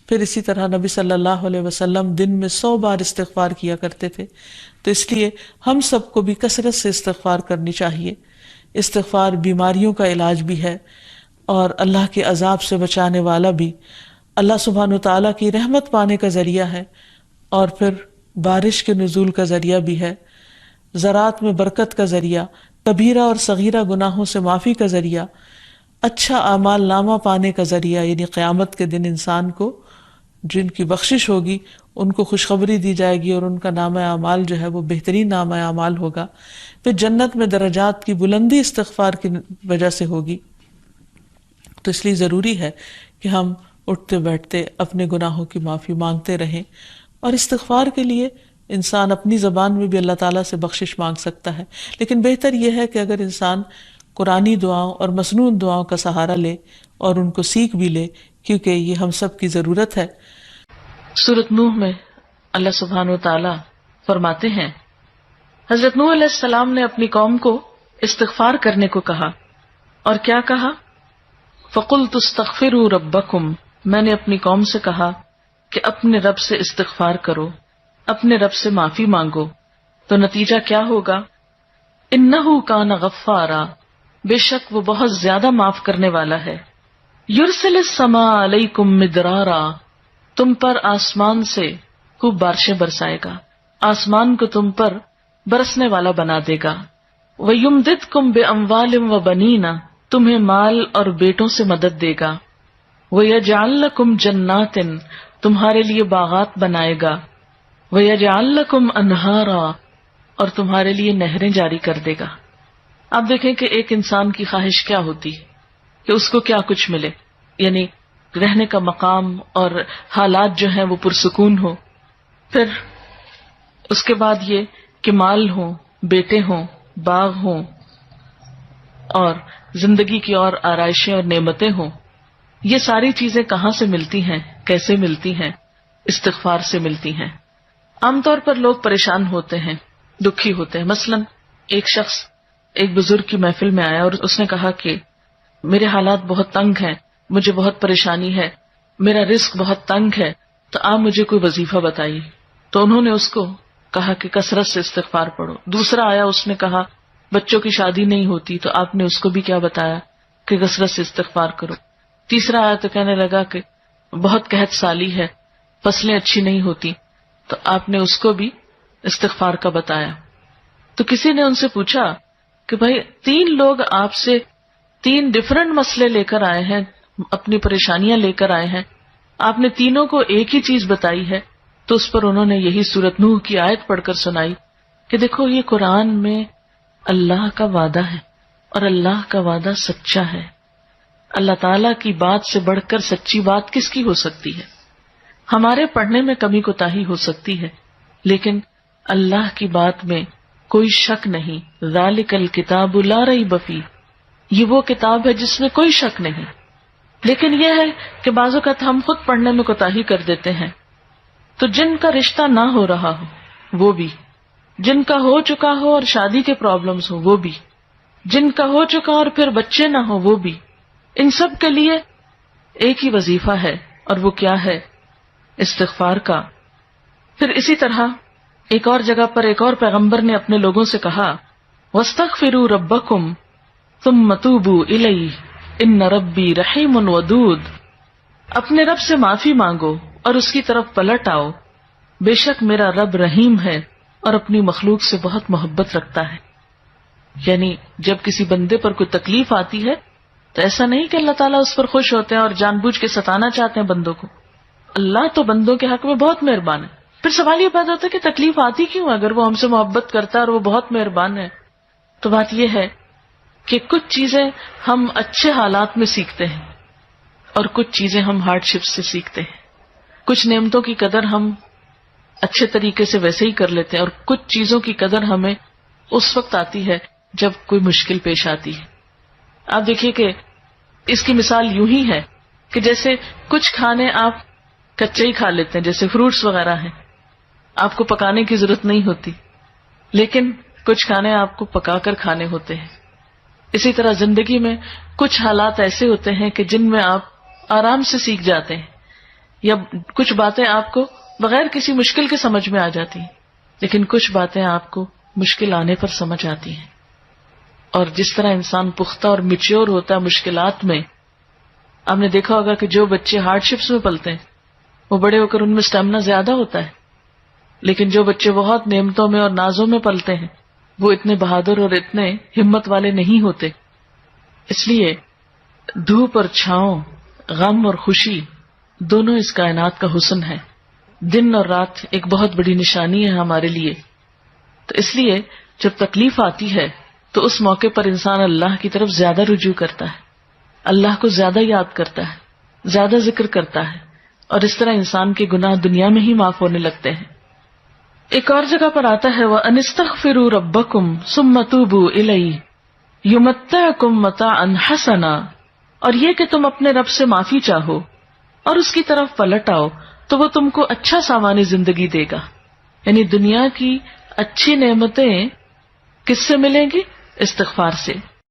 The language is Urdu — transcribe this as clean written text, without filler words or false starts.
پھر اسی طرح نبی صلی اللہ علیہ وسلم دن میں 100 بار استغفار کیا کرتے تھے. تو اس لیے ہم سب کو بھی کثرت سے استغفار کرنی چاہیے. استغفار بیماریوں کا علاج بھی ہے اور اللہ کے عذاب سے بچانے والا بھی، اللہ سبحانہ وتعالیٰ کی رحمت پانے کا ذریعہ ہے، اور پھر بارش کے نزول کا ذریعہ بھی ہے، زراعت میں برکت کا ذریعہ، کبیرہ اور صغیرہ گناہوں سے معافی کا ذریعہ، اچھا اعمال نامہ پانے کا ذریعہ، یعنی قیامت کے دن انسان کو جن کی بخشش ہوگی ان کو خوشخبری دی جائے گی اور ان کا نامہ اعمال جو ہے وہ بہترین نامہ اعمال ہوگا. پھر جنت میں درجات کی بلندی استغفار کی وجہ سے ہوگی. تو اس لیے ضروری ہے کہ ہم اٹھتے بیٹھتے اپنے گناہوں کی معافی مانگتے رہیں، اور استغفار کے لیے انسان اپنی زبان میں بھی اللہ تعالیٰ سے بخشش مانگ سکتا ہے، لیکن بہتر یہ ہے کہ اگر انسان قرآنی دعاؤں اور مسنون دعاؤں کا سہارا لے اور ان کو سیکھ بھی لے، کیونکہ یہ ہم سب کی ضرورت ہے. سورۃ نوح میں اللہ سبحانہ و تعالیٰ فرماتے ہیں، حضرت نوح علیہ السلام نے اپنی قوم کو استغفار کرنے کو کہا، اور کیا کہا؟ فَقُلْتُ اسْتَغْفِرُوا رَبَّكُمْ، میں نے اپنی قوم سے کہا کہ اپنے رب سے استغفار کرو، اپنے رب سے معافی مانگو. تو نتیجہ کیا ہوگا؟ اِنَّهُ كَانَ غَفَّارًا، بے شک وہ بہت زیادہ معاف کرنے والا ہے. یرسل السماء علیکم مدرارا، تم پر آسمان سے خوب بارشیں برسائے گا، آسمان کو تم پر برسنے والا بنا دے گا. وَيُمْدِدْكُمْ بِأَمْوَالٍ وَبَنِينَ، تمہیں مال اور بیٹوں سے مدد دے گا. وَيَجْعَلْ لَكُمْ جَنَّاتٍ، تمہارے لیے باغات بنائے گا. وَيَجْعَلْ لَكُمْ أَنْهَارًا، اور تمہارے لیے نہریں جاری کر دے گا. آپ دیکھیں کہ ایک انسان کی خواہش کیا ہوتی ہے کہ اس کو کیا کچھ ملے، یعنی رہنے کا مقام اور حالات جو ہیں وہ پرسکون ہو. پھر اس کے بعد یہ کہ مال ہوں، بیٹے ہوں، باغ ہوں، اور زندگی کی اور آرائشیں اور نعمتیں ہوں. یہ ساری چیزیں کہاں سے ملتی ہیں، کیسے ملتی ہیں؟ استغفار سے ملتی ہیں. عام طور پر لوگ پریشان ہوتے ہیں، دکھی ہوتے ہیں. مثلا ایک شخص ایک بزرگ کی محفل میں آیا اور اس نے کہا کہ میرے حالات بہت تنگ ہیں، مجھے بہت پریشانی ہے، میرا رزق بہت تنگ ہے، تو آپ مجھے کوئی وظیفہ بتائیے. تو انہوں نے اس کو کہا کہ کثرت سے استغفار پڑھو. دوسرا آیا، اس نے کہا بچوں کی شادی نہیں ہوتی، تو آپ نے اس کو بھی کیا بتایا کہ کثرت سے استغفار کرو. تیسرا آیا تو کہنے لگا کہ بہت قحط سالی ہے، فصلیں اچھی نہیں ہوتی، تو آپ نے اس کو بھی استغفار کا بتایا. تو کسی نے ان سے پوچھا کہ بھائی 3 لوگ آپ سے 3 ڈفرنٹ مسئلے لے کر آئے ہیں، اپنی پریشانیاں لے کر آئے ہیں، آپ نے تینوں کو ایک ہی چیز بتائی ہے. تو اس پر انہوں نے یہی سورۃ نوح کی آیت پڑھ کر سنائی کہ دیکھو یہ قرآن میں اللہ کا وعدہ ہے، اور اللہ کا وعدہ سچا ہے. اللہ تعالیٰ کی بات سے بڑھ کر سچی بات کس کی ہو سکتی ہے؟ ہمارے پڑھنے میں کمی کوتاہی ہو سکتی ہے، لیکن اللہ کی بات میں کوئی شک نہیں. ذالک الکتاب لا ریب فیہ، یہ وہ کتاب ہے جس میں کوئی شک نہیں. لیکن یہ ہے کہ بعض اوقات ہم خود پڑھنے میں کوتاہی کر دیتے ہیں. تو جن کا رشتہ نہ ہو رہا ہو وہ بھی، جن کا ہو چکا ہو اور شادی کے پرابلمز ہو وہ بھی، جن کا ہو چکا اور پھر بچے نہ ہو وہ بھی، ان سب کے لیے ایک ہی وظیفہ ہے، اور وہ کیا ہے؟ استغفار کا. پھر اسی طرح ایک اور جگہ پر ایک اور پیغمبر نے اپنے لوگوں سے کہا وَاسْتَغْفِرُوا رَبَّكُمْ ثُمَّ تُوبُوا إِلَيْهِ إِنَّ رَبِّي رَحِيمٌ وَدُودٌ، اپنے رب سے معافی مانگو اور اس کی طرف پلٹ آؤ، بے شک میرا رب رحیم ہے اور اپنی مخلوق سے بہت محبت رکھتا ہے. یعنی جب کسی بندے پر کوئی تکلیف آتی ہے تو ایسا نہیں کہ اللہ تعالیٰ اس پر خوش ہوتے ہیں اور جان بوجھ کے ستانا چاہتے ہیں بندوں کو. اللہ تو بندوں کے حق میں بہت مہربان ہے. پھر سوال یہ پیدا ہوتا ہے کہ تکلیف آتی کیوں؟ اگر وہ ہم سے محبت کرتا ہے اور وہ بہت مہربان ہے. تو بات یہ ہے کہ کچھ چیزیں ہم اچھے حالات میں سیکھتے ہیں اور کچھ چیزیں ہم ہارڈ شپ سے سیکھتے ہیں. کچھ نعمتوں کی قدر ہم اچھے طریقے سے ویسے ہی کر لیتے ہیں، اور کچھ چیزوں کی قدر ہمیں اس وقت آتی ہے جب کوئی مشکل پیش آتی ہے. آپ دیکھیے کہ اس کی مثال یوں ہی ہے کہ جیسے کچھ کھانے آپ کچے ہی کھا لیتے ہیں، جیسے فروٹس وغیرہ ہیں، آپ کو پکانے کی ضرورت نہیں ہوتی، لیکن کچھ کھانے آپ کو پکا کر کھانے ہوتے ہیں. اسی طرح زندگی میں کچھ حالات ایسے ہوتے ہیں کہ جن میں آپ آرام سے سیکھ جاتے ہیں. یا کچھ باتیں آپ کو بغیر کسی مشکل کے سمجھ میں آ جاتی ہیں، لیکن کچھ باتیں آپ کو مشکل آنے پر سمجھ آتی ہیں. اور جس طرح انسان پختہ اور میچور ہوتا ہے مشکلات میں، آپ نے دیکھا ہوگا کہ جو بچے ہارڈ شپس میں پلتے ہیں وہ بڑے ہو کر ان میں اسٹیمنا زیادہ ہوتا ہے، لیکن جو بچے بہت نعمتوں میں اور نازوں میں پلتے ہیں وہ اتنے بہادر اور اتنے ہمت والے نہیں ہوتے. اس لیے دھوپ اور چھاؤں، غم اور خوشی دونوں اس کائنات کا حسن ہے. دن اور رات ایک بہت بڑی نشانی ہے ہمارے لیے. تو اس لیے جب تکلیف آتی ہے تو اس موقع پر انسان اللہ کی طرف زیادہ رجوع کرتا ہے، اللہ کو زیادہ یاد کرتا ہے، زیادہ ذکر کرتا ہے، اور اس طرح انسان کے گناہ دنیا میں ہی معاف ہونے لگتے ہیں. ایک اور جگہ پر آتا ہے وَأَنِ رَبَّكُمْ ثُمَّ تُوبُوا إِلَيْهِ يُمَتِّعْكُمْ مَتَاعًا حَسَنًا، اور یہ کہ تم اپنے رب سے معافی چاہو اور اس کی طرف پلٹ آؤ تو وہ تم کو اچھا سامان زندگی دے گا. یعنی دنیا کی اچھی نعمتیں کس سے ملیں گی؟ استغفار سے.